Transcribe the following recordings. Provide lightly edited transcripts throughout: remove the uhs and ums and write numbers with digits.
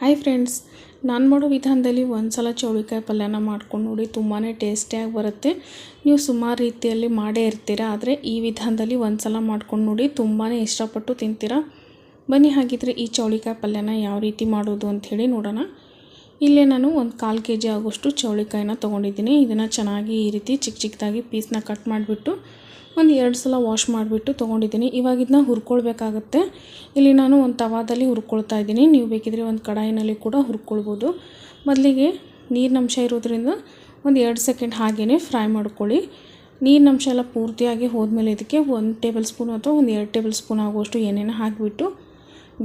Hi friends, ನಾನು ಮಾಡೋ ವಿಧಾನದಲ್ಲಿ ಒಂದ್ಸಲ ಚೌಳಿಕಾಯಿ ಪಲ್ಯನ ಮಾಡ್ಕೊಂಡು ನೋಡಿ. ತುಂಬಾ ಟೇಸ್ಟಿಯಾಗಿ ಬರುತ್ತೆ. ನೀವು ಸುಮಾರು ರೀತಿಯಲ್ಲಿ ಮಾಡೇ ಇರ್ತೀರ, ಆದರೆ ಈ ವಿಧಾನದಲ್ಲಿ ಒಂದ್ಸಲ ಮಾಡ್ಕೊಂಡು ನೋಡಿ, ತುಂಬಾ ಇಷ್ಟಪಟ್ಟು ತಿಂತೀರಾ. ಬನ್ನಿ ಹಾಗಿದ್ರೆ ಈ ಚೌಳಿಕಾಯಿ ಪಲ್ಯನ ಯಾವ ರೀತಿ ಮಾಡೋದು ಅಂಥೇಳಿ ನೋಡೋಣ. ಇಲ್ಲೇ ನಾನು ಒಂದು 1/4 kg ಆಗೋಷ್ಟು ಚೌಳಿಕಾಯಿನ ತೊಗೊಂಡಿದ್ದೀನಿ. ಇದನ್ನು ಚೆನ್ನಾಗಿ ಈ ರೀತಿ ಚಿಕ್ಕ ಚಿಕ್ಕದಾಗಿ ಪೀಸ್ನ ಕಟ್ ಮಾಡಿಬಿಟ್ಟು ಒಂದು 2 ಸಲ ವಾಶ್ ಮಾಡಿಬಿಟ್ಟು ತೊಗೊಂಡಿದ್ದೀನಿ. ಇವಾಗ ಇದನ್ನ ಹುರ್ಕೊಳ್ಬೇಕಾಗತ್ತೆ. ಇಲ್ಲಿ ನಾನು ಒಂದು ತವಾದಲ್ಲಿ ಹುರ್ಕೊಳ್ತಾ ಇದ್ದೀನಿ. ನೀವು ಬೇಕಿದ್ರೆ ಒಂದು ಕಡಾಯಿನಲ್ಲಿ ಕೂಡ ಹುರ್ಕೊಳ್ಬೋದು. ಮೊದಲಿಗೆ ನೀರಿನಂಶ ಇರೋದ್ರಿಂದ ಒಂದು 2 ಸೆಕೆಂಡ್ ಹಾಗೇ ಫ್ರೈ ಮಾಡ್ಕೊಳ್ಳಿ. ನೀರಿನಂಶ ಎಲ್ಲ ಪೂರ್ತಿಯಾಗಿ ಹೋದ್ಮೇಲೆ ಇದಕ್ಕೆ 1 ಟೇಬಲ್ ಸ್ಪೂನ್ ಅಥವಾ ಒಂದು 2 ಟೇಬಲ್ ಸ್ಪೂನ್ ಆಗುವಷ್ಟು ಎಣ್ಣೆನ ಹಾಕಿಬಿಟ್ಟು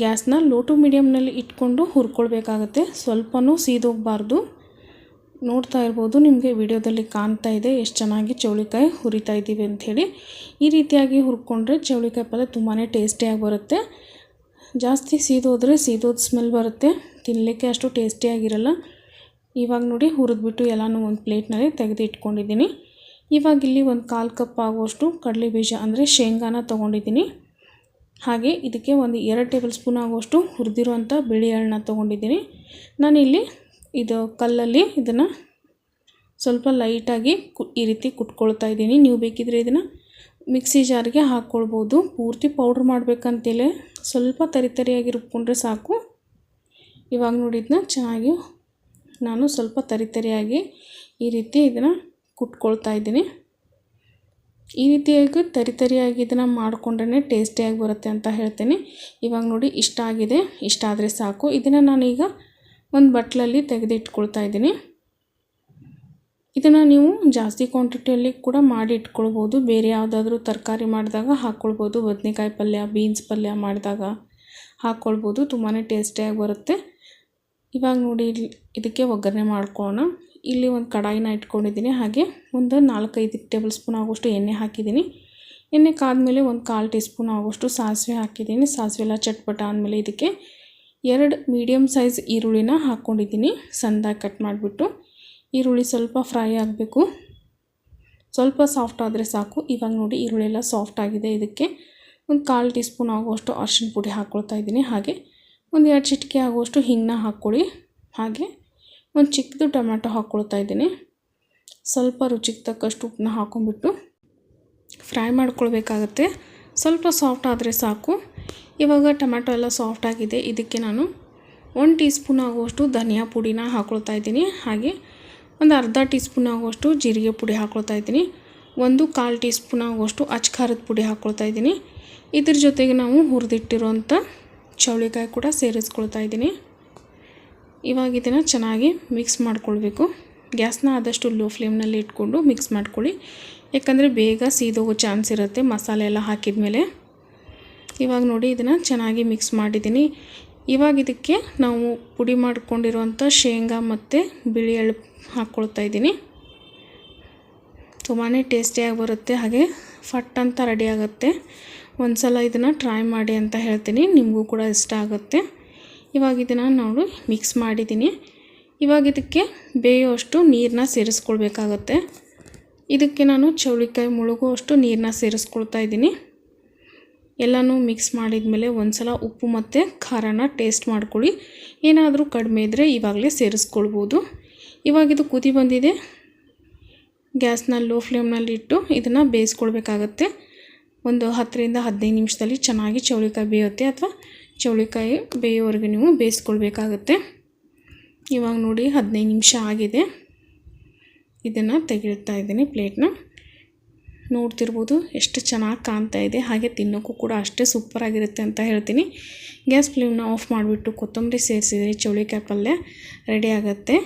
ಗ್ಯಾಸ್ನ ಲೋ ಟು ಮೀಡಿಯಮ್ನಲ್ಲಿ ಇಟ್ಕೊಂಡು ಹುರ್ಕೊಳ್ಬೇಕಾಗತ್ತೆ. ಸ್ವಲ್ಪನೂ ಸೀದೋಗಬಾರ್ದು. ನೋಡ್ತಾ ಇರ್ಬೋದು, ನಿಮಗೆ ವಿಡಿಯೋದಲ್ಲಿ ಕಾಣ್ತಾ ಇದೆ ಎಷ್ಟು ಚೆನ್ನಾಗಿ ಚೌಳಿಕಾಯಿ ಹುರಿತಾ ಇದ್ದೀವಿ ಅಂಥೇಳಿ. ಈ ರೀತಿಯಾಗಿ ಹುರ್ಕೊಂಡ್ರೆ ಚೌಳಿಕಾಯಿ ಪಲ್ಯ ತುಂಬಾ ಟೇಸ್ಟಿಯಾಗಿ ಬರುತ್ತೆ. ಜಾಸ್ತಿ ಸೀದೋದ್ರೆ ಸೀದೋದು ಸ್ಮೆಲ್ ಬರುತ್ತೆ, ತಿನ್ನಲಿಕ್ಕೆ ಅಷ್ಟು ಟೇಸ್ಟಿಯಾಗಿರಲ್ಲ. ಇವಾಗ ನೋಡಿ ಹುರಿದ್ಬಿಟ್ಟು ಎಲ್ಲನೂ ಒಂದು ಪ್ಲೇಟ್ನಲ್ಲಿ ತೆಗೆದು ಇಟ್ಕೊಂಡಿದ್ದೀನಿ. ಇವಾಗ ಇಲ್ಲಿ ಒಂದು 1/4 ಕಪ್ ಆಗುವಷ್ಟು ಕಡಲೆ ಬೀಜ ಅಂದರೆ ಶೇಂಗಾನ ತೊಗೊಂಡಿದ್ದೀನಿ. ಹಾಗೆ ಇದಕ್ಕೆ ಒಂದು 2 ಟೇಬಲ್ ಸ್ಪೂನ್ ಆಗುವಷ್ಟು ಹುರಿದಿರುವಂಥ ಬಿಳಿ ಎಳ್ಳನ್ನ ತೊಗೊಂಡಿದ್ದೀನಿ. ನಾನಿಲ್ಲಿ ಇದು ಕಲ್ಲಲ್ಲಿ ಇದನ್ನು ಸ್ವಲ್ಪ ಲೈಟಾಗಿ ಈ ರೀತಿ ಕುಟ್ಕೊಳ್ತಾ ಇದ್ದೀನಿ. ನೀವು ಬೇಕಿದ್ರೆ ಇದನ್ನು ಮಿಕ್ಸಿ ಜಾರಿಗೆ ಹಾಕ್ಕೊಳ್ಬೋದು. ಪೂರ್ತಿ ಪೌಡ್ರ್ ಮಾಡಬೇಕಂತೇಳಿ ಸ್ವಲ್ಪ ತರಿಯಾಗಿ ರುಬ್ಕೊಂಡ್ರೆ ಸಾಕು. ಇವಾಗ ನೋಡಿ ಇದನ್ನ ಚೆನ್ನಾಗಿ ನಾನು ಸ್ವಲ್ಪ ತರಿಯಾಗಿ ಈ ರೀತಿ ಇದನ್ನು ಕುಟ್ಕೊಳ್ತಾ ಇದ್ದೀನಿ. ಈ ರೀತಿಯಾಗಿ ತರಿಯಾಗಿ ಇದನ್ನು ಮಾಡಿಕೊಂಡ್ರೆ ಟೇಸ್ಟಿಯಾಗಿ ಬರುತ್ತೆ ಅಂತ ಹೇಳ್ತೀನಿ. ಇವಾಗ ನೋಡಿ ಇಷ್ಟ ಆಗಿದೆ, ಇಷ್ಟ ಆದರೆ ಸಾಕು. ಇದನ್ನು ನಾನೀಗ ಒಂದು ಬಟ್ಲಲ್ಲಿ ತೆಗೆದು ಇಟ್ಕೊಳ್ತಾ ಇದ್ದೀನಿ. ಇದನ್ನು ನೀವು ಜಾಸ್ತಿ ಕ್ವಾಂಟಿಟಿಯಲ್ಲಿ ಕೂಡ ಮಾಡಿ ಇಟ್ಕೊಳ್ಬೋದು. ಬೇರೆ ಯಾವುದಾದ್ರೂ ತರಕಾರಿ ಮಾಡಿದಾಗ ಹಾಕ್ಕೊಳ್ಬೋದು. ಬದನೆಕಾಯಿ ಪಲ್ಯ, ಬೀನ್ಸ್ ಪಲ್ಯ ಮಾಡಿದಾಗ ಹಾಕ್ಕೊಳ್ಬೋದು. ತುಂಬಾ ಟೇಸ್ಟಿಯಾಗಿ ಬರುತ್ತೆ. ಇವಾಗ ನೋಡಿ ಇದಕ್ಕೆ ಒಗ್ಗರಣೆ ಮಾಡ್ಕೊಳ್ಳೋಣ. ಇಲ್ಲಿ ಒಂದು ಕಡಾಯಿನ ಇಟ್ಕೊಂಡಿದ್ದೀನಿ. ಹಾಗೆ ಒಂದು 4-5 ಟೇಬಲ್ ಸ್ಪೂನ್ ಆಗೋಷ್ಟು ಎಣ್ಣೆ ಹಾಕಿದ್ದೀನಿ. ಎಣ್ಣೆ ಕಾದ್ಮೇಲೆ ಒಂದು 1/4 ಟೀ ಸ್ಪೂನ್ ಆಗೋಷ್ಟು ಸಾಸಿವೆ ಹಾಕಿದ್ದೀನಿ. ಸಾಸಿವೆ ಎಲ್ಲ ಚಟ್ಪಟ ಆದಮೇಲೆ ಇದಕ್ಕೆ 2 ಮೀಡಿಯಮ್ ಸೈಜ್ ಈರುಳ್ಳಿನ ಹಾಕ್ಕೊಂಡಿದ್ದೀನಿ, ಸಣ್ಣದಾಗಿ ಕಟ್ ಮಾಡಿಬಿಟ್ಟು. ಈರುಳ್ಳಿ ಸ್ವಲ್ಪ ಫ್ರೈ ಆಗಬೇಕು, ಸ್ವಲ್ಪ ಸಾಫ್ಟ್ ಆದರೆ ಸಾಕು. ಇವಾಗ ನೋಡಿ ಈರುಳ್ಳಿ ಎಲ್ಲ ಸಾಫ್ಟ್ ಆಗಿದೆ. ಇದಕ್ಕೆ ಒಂದು 1/4 ಟೀ ಸ್ಪೂನ್ ಆಗುವಷ್ಟು ಅರಿಶಿನ ಪುಡಿ ಹಾಕ್ಕೊಳ್ತಾ ಇದ್ದೀನಿ. ಹಾಗೆ ಒಂದು 2 ಚಿಟಿಕೆ ಆಗುವಷ್ಟು ಹಿಂಗನ್ನ ಹಾಕ್ಕೊಳ್ಳಿ. ಹಾಗೆ ಒಂದು ಚಿಕ್ಕದು ಟೊಮ್ಯಾಟೊ ಹಾಕ್ಕೊಳ್ತಾ ಇದ್ದೀನಿ. ಸ್ವಲ್ಪ ರುಚಿಗೆ ತಕ್ಕಷ್ಟು ಉಪ್ಪನ್ನ ಹಾಕ್ಕೊಂಬಿಟ್ಟು ಫ್ರೈ ಮಾಡ್ಕೊಳ್ಬೇಕಾಗತ್ತೆ. ಸ್ವಲ್ಪ ಸಾಫ್ಟ್ ಆದರೆ ಸಾಕು. ಇವಾಗ ಟೊಮ್ಯಾಟೊ ಎಲ್ಲ ಸಾಫ್ಟ್ ಆಗಿದೆ. ಇದಕ್ಕೆ ನಾನು 1 ಟೀ ಸ್ಪೂನ್ ಆಗುವಷ್ಟು ಧನಿಯಾ ಪುಡಿನ ಹಾಕ್ಕೊಳ್ತಾ ಇದ್ದೀನಿ. ಹಾಗೆ ಒಂದು ಅರ್ಧ ಟೀ ಸ್ಪೂನ್ ಆಗುವಷ್ಟು ಜೀರಿಗೆ ಪುಡಿ ಹಾಕ್ಕೊಳ್ತಾ ಇದ್ದೀನಿ. 1/4 ಟೀ ಸ್ಪೂನ್ ಆಗುವಷ್ಟು ಅಚ್ಕಾರದ ಪುಡಿ ಹಾಕ್ಕೊಳ್ತಾ ಇದ್ದೀನಿ. ಇದ್ರ ಜೊತೆಗೆ ನಾವು ಹುರಿದಿಟ್ಟಿರುವಂಥ ಚೌಳಿಕಾಯಿ ಕೂಡ ಸೇರಿಸ್ಕೊಳ್ತಾ ಇದ್ದೀನಿ. ಇವಾಗ ಇದನ್ನು ಚೆನ್ನಾಗಿ ಮಿಕ್ಸ್ ಮಾಡ್ಕೊಳ್ಬೇಕು. ಗ್ಯಾಸ್ನ ಆದಷ್ಟು ಲೋ ಫ್ಲೇಮ್ನಲ್ಲಿ ಇಟ್ಕೊಂಡು ಮಿಕ್ಸ್ ಮಾಡ್ಕೊಳ್ಳಿ, ಯಾಕಂದರೆ ಬೇಗ ಸೀದೋಗೋ ಚಾನ್ಸ್ ಇರುತ್ತೆ ಮಸಾಲೆ ಎಲ್ಲ ಹಾಕಿದ ಮೇಲೆ. ಇವಾಗ ನೋಡಿ ಇದನ್ನು ಚೆನ್ನಾಗಿ ಮಿಕ್ಸ್ ಮಾಡಿದ್ದೀನಿ. ಇವಾಗ ಇದಕ್ಕೆ ನಾವು ಪುಡಿ ಮಾಡ್ಕೊಂಡಿರುವಂಥ ಶೇಂಗಾ ಮತ್ತು ಬಿಳಿ ಎಳ್ಳು ಹಾಕ್ಕೊಳ್ತಾ ಇದ್ದೀನಿ. ತುಂಬಾ ಟೇಸ್ಟಿಯಾಗಿ ಬರುತ್ತೆ, ಹಾಗೆ ಫಟ್ ಅಂತ ರೆಡಿ ಆಗುತ್ತೆ. ಒಂದು ಸಲ ಇದನ್ನು ಟ್ರೈ ಮಾಡಿ ಅಂತ ಹೇಳ್ತೀನಿ, ನಿಮಗೂ ಕೂಡ ಇಷ್ಟ ಆಗುತ್ತೆ. ಇವಾಗ ಇದನ್ನು ನೋಡಿ ಮಿಕ್ಸ್ ಮಾಡಿದ್ದೀನಿ. ಇವಾಗ ಇದಕ್ಕೆ ಬೇಯುವಷ್ಟು ನೀರನ್ನ ಸೇರಿಸ್ಕೊಳ್ಬೇಕಾಗತ್ತೆ. ಇದಕ್ಕೆ ನಾನು ಚೌಳಿಕಾಯಿ ಮುಳುಗುವಷ್ಟು ನೀರನ್ನ ಸೇರಿಸ್ಕೊಳ್ತಾ ಇದ್ದೀನಿ. ಎಲ್ಲನೂ ಮಿಕ್ಸ್ ಮಾಡಿದ ಮೇಲೆ ಒಂದು ಸಲ ಉಪ್ಪು ಮತ್ತು ಖಾರನ ಟೇಸ್ಟ್ ಮಾಡ್ಕೊಳ್ಳಿ. ಏನಾದರೂ ಕಡಿಮೆ ಇದ್ದರೆ ಇವಾಗಲೇ ಸೇರಿಸ್ಕೊಳ್ಬೋದು. ಇವಾಗಿದು ಕುದಿ ಬಂದಿದೆ. ಗ್ಯಾಸ್ನ ಲೋ ಫ್ಲೇಮ್ನಲ್ಲಿ ಇಟ್ಟು ಇದನ್ನು ಬೇಯಿಸ್ಕೊಳ್ಬೇಕಾಗತ್ತೆ. ಒಂದು 10ರಿಂದ 15 ನಿಮಿಷದಲ್ಲಿ ಚೆನ್ನಾಗಿ ಚೌಳಿಕಾಯಿ ಬೇಯುತ್ತೆ, ಅಥವಾ ಚೌಳಿಕಾಯಿ ಬೇಯೋವರೆಗೆ ನೀವು ಬೇಯಿಸ್ಕೊಳ್ಬೇಕಾಗತ್ತೆ. ಇವಾಗ ನೋಡಿ 15 ನಿಮಿಷ ಆಗಿದೆ. ಇದನ್ನು ತೆಗಿಳ್ತಾ ಇದ್ದೀನಿ ಪ್ಲೇಟ್ನ. ನೋಡ್ತಿರ್ಬೋದು ಎಷ್ಟು ಚೆನ್ನಾಗಿ ಕಾಣ್ತಾ ಇದೆ. ಹಾಗೆ ತಿನ್ನೋಕ್ಕೂ ಕೂಡ ಅಷ್ಟೇ ಸೂಪರಾಗಿರುತ್ತೆ ಅಂತ ಹೇಳ್ತೀನಿ. ಗ್ಯಾಸ್ ಫ್ಲೇಮ್ನ ಆಫ್ ಮಾಡಿಬಿಟ್ಟು ಕೊತ್ತಂಬರಿ ಸೇರಿಸಿದರೆ ಚೌಳಿಕಾಯಿ ಪಲ್ಯ ರೆಡಿ ಆಗುತ್ತೆ.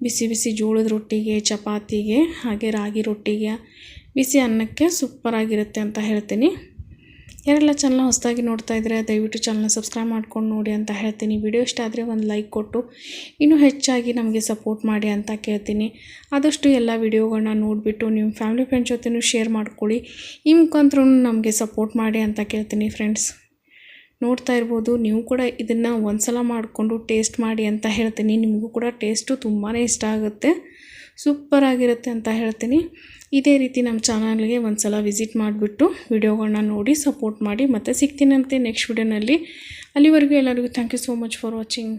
ಬಿಸಿ ಬಿಸಿ ಜೋಳದ ರೊಟ್ಟಿಗೆ, ಚಪಾತಿಗೆ, ಹಾಗೆ ರಾಗಿ ರೊಟ್ಟಿಗೆ, ಬಿಸಿ ಅನ್ನಕ್ಕೆ ಸೂಪರಾಗಿರುತ್ತೆ ಅಂತ ಹೇಳ್ತೀನಿ. ಯಾರೆಲ್ಲ ಚಾನಲ್ನ ಹೊಸದಾಗಿ ನೋಡ್ತಾ ಇದ್ದರೆ ದಯವಿಟ್ಟು ಚಾನಲ್ನ ಸಬ್ಸ್ಕ್ರೈಬ್ ಮಾಡ್ಕೊಂಡು ನೋಡಿ ಅಂತ ಹೇಳ್ತೀನಿ. ವಿಡಿಯೋ ಇಷ್ಟ ಆದರೆ ಒಂದು ಲೈಕ್ ಕೊಟ್ಟು ಇನ್ನೂ ಹೆಚ್ಚಾಗಿ ನಮಗೆ ಸಪೋರ್ಟ್ ಮಾಡಿ ಅಂತ ಕೇಳ್ತೀನಿ. ಆದಷ್ಟು ಎಲ್ಲ ವಿಡಿಯೋಗಳನ್ನ ನೋಡಿಬಿಟ್ಟು ನಿಮ್ಮ ಫ್ಯಾಮಿಲಿ ಫ್ರೆಂಡ್ಸ್ ಜೊತೆನೂ ಶೇರ್ ಮಾಡ್ಕೊಳ್ಳಿ. ಈ ಮುಖಾಂತರ ನಮಗೆ ಸಪೋರ್ಟ್ ಮಾಡಿ ಅಂತ ಕೇಳ್ತೀನಿ ಫ್ರೆಂಡ್ಸ್. ನೋಡ್ತಾ ಇರ್ಬೋದು, ನೀವು ಕೂಡ ಇದನ್ನು ಒಂದು ಸಲ ಮಾಡಿಕೊಂಡು ಟೇಸ್ಟ್ ಮಾಡಿ ಅಂತ ಹೇಳ್ತೀನಿ. ನಿಮಗೂ ಕೂಡ ಟೇಸ್ಟು ತುಂಬಾ ಇಷ್ಟ ಆಗುತ್ತೆ, ಸೂಪರಾಗಿರುತ್ತೆ ಅಂತ ಹೇಳ್ತೀನಿ. ಇದೇ ರೀತಿ ನಮ್ಮ ಚಾನಲ್ಗೆ ಒಂದು ಸಲ ವಿಸಿಟ್ ಮಾಡಿಬಿಟ್ಟು ವಿಡಿಯೋಗಳನ್ನ ನೋಡಿ ಸಪೋರ್ಟ್ ಮಾಡಿ. ಮತ್ತು ಸಿಗ್ತೀನಂತೆ ನೆಕ್ಸ್ಟ್ ವಿಡಿಯೋನಲ್ಲಿ. ಅಲ್ಲಿವರೆಗೂ ಎಲ್ಲರಿಗೂ thank you so much for watching.